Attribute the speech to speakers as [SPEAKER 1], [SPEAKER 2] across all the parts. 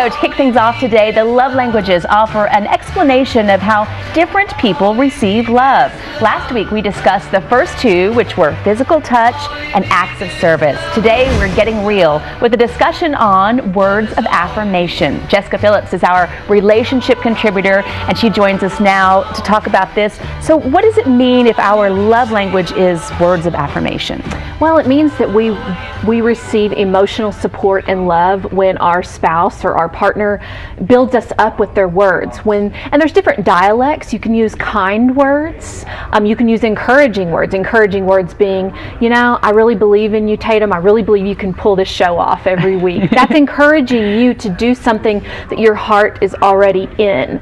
[SPEAKER 1] So to kick things off today, the love languages offer an explanation of how different people receive love. Last week we discussed the first two, which were physical touch and acts of service. Today we're getting real with a discussion on words of affirmation. Jessica Phillips is our relationship contributor, and she joins us now to talk about this. So what does it mean if our love language is words of affirmation?
[SPEAKER 2] Well, it means that we receive emotional support and love when our spouse or our partner builds us up with their words. And there's different dialects. You can use kind words. You can use encouraging words. Encouraging words being, I really believe in you, Tatum. I really believe you can pull this show off every week. That's encouraging you to do something that your heart is already in.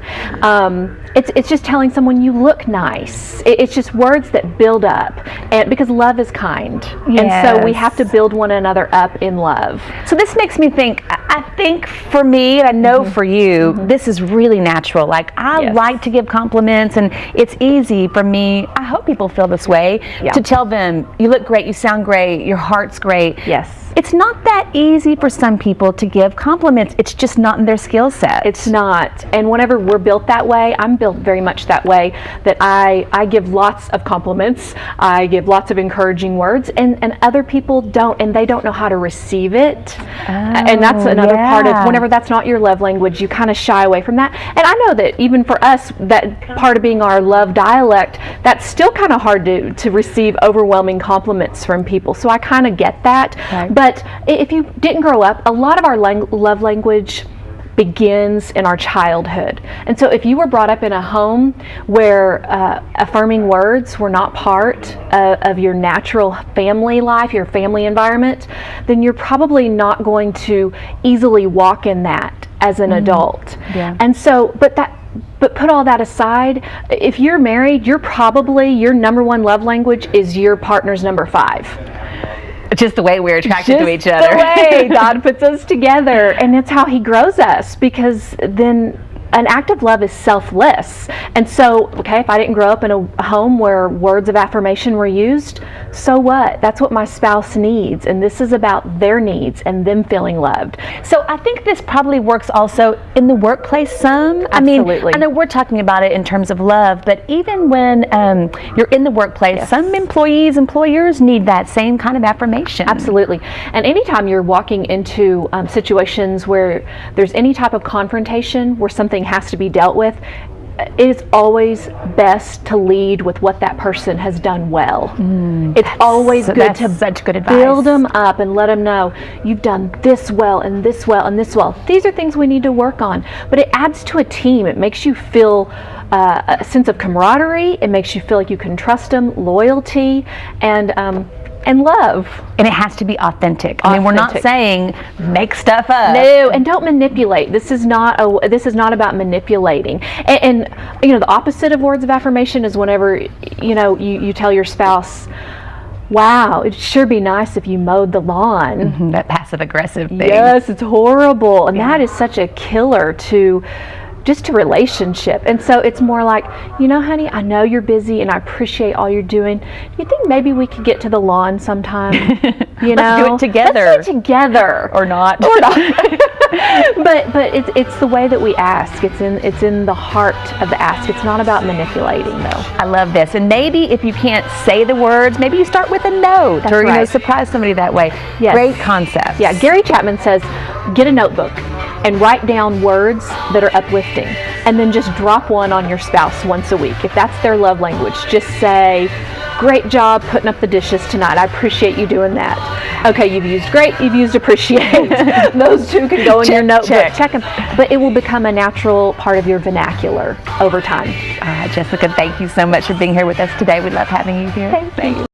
[SPEAKER 2] It's just telling someone you look nice. It's just words that build up, and because love is kind.
[SPEAKER 1] Yes.
[SPEAKER 2] And so we have to build one another up in love.
[SPEAKER 1] So this makes me think, I think for me, and I know for you, this is really natural. Like, I like to give compliments, and it's easy for me, I hope people feel this way, to tell them, you look great, you sound great, your heart's great.
[SPEAKER 2] Yes.
[SPEAKER 1] It's not that easy for some people to give compliments. It's just not in their skill set.
[SPEAKER 2] It's not. And whenever we're built that way, I'm built very much that way, that I give lots of compliments, I give lots of encouraging words, and other people don't, and they don't know how to receive it. And that's another part of, whenever that's not your love language, you kind of shy away from that. And I know that even for us, that part of being our love dialect, that's still kind of hard to receive overwhelming compliments from people. So I kind of get that.
[SPEAKER 1] Right.
[SPEAKER 2] But if you didn't grow up, a lot of our love language begins in our childhood. And so if you were brought up in a home where affirming words were not part of your natural family life, your family environment, then you're probably not going to easily walk in that as an adult.
[SPEAKER 1] Yeah.
[SPEAKER 2] And so, but put all that aside, if you're married, your number one love language is your partner's number 5.
[SPEAKER 1] Just the way we're attracted to each other.
[SPEAKER 2] Just the way God puts us together, and it's how He grows us, because then an act of love is selfless. And so, if I didn't grow up in a home where words of affirmation were used, so what? That's what my spouse needs, and this is about their needs and them feeling loved.
[SPEAKER 1] So I think this probably works also in the workplace some.
[SPEAKER 2] Absolutely.
[SPEAKER 1] I know we're talking about it in terms of love, but even when you're in the workplace, some employers need that same kind of affirmation.
[SPEAKER 2] Absolutely. And anytime you're walking into situations where there's any type of confrontation, where something has to be dealt with, it is always best to lead with what that person has done well. It's always good to
[SPEAKER 1] such good advice.
[SPEAKER 2] Build them up and let them know you've done this well and this well and this well. These are things we need to work on. But it adds to a team. It makes you feel a sense of camaraderie. It makes you feel like you can trust them, loyalty, and love.
[SPEAKER 1] And it has to be authentic. I mean, we're not saying make stuff up.
[SPEAKER 2] No, and don't manipulate. This is not about manipulating. And the opposite of words of affirmation is whenever you tell your spouse, wow, it'd sure be nice if you mowed the lawn.
[SPEAKER 1] That passive aggressive thing.
[SPEAKER 2] Yes, it's horrible. And that is such a killer to relationship. And so it's more like, honey, I know you're busy and I appreciate all you're doing. Do you think maybe we could get to the lawn sometime?
[SPEAKER 1] Let's do it together.
[SPEAKER 2] Let's do it together.
[SPEAKER 1] Or not.
[SPEAKER 2] Or not. But it's the way that we ask. It's in the heart of the ask. It's not about manipulating, though.
[SPEAKER 1] I love this. And maybe if you can't say the words, maybe you start with a note.
[SPEAKER 2] That's
[SPEAKER 1] or
[SPEAKER 2] right.
[SPEAKER 1] Surprise somebody that way.
[SPEAKER 2] Yes.
[SPEAKER 1] Great concept.
[SPEAKER 2] Yeah, Gary Chapman says, get a notebook and write down words that are uplifting, and then just drop one on your spouse once a week. If that's their love language, just say, great job putting up the dishes tonight. I appreciate you doing that. Okay, you've used great, you've used appreciate. Those two can go in your notebook. Check them. But it will become a natural part of your vernacular over time.
[SPEAKER 1] All right, Jessica, thank you so much for being here with us today. We love having you here.
[SPEAKER 2] Thank you.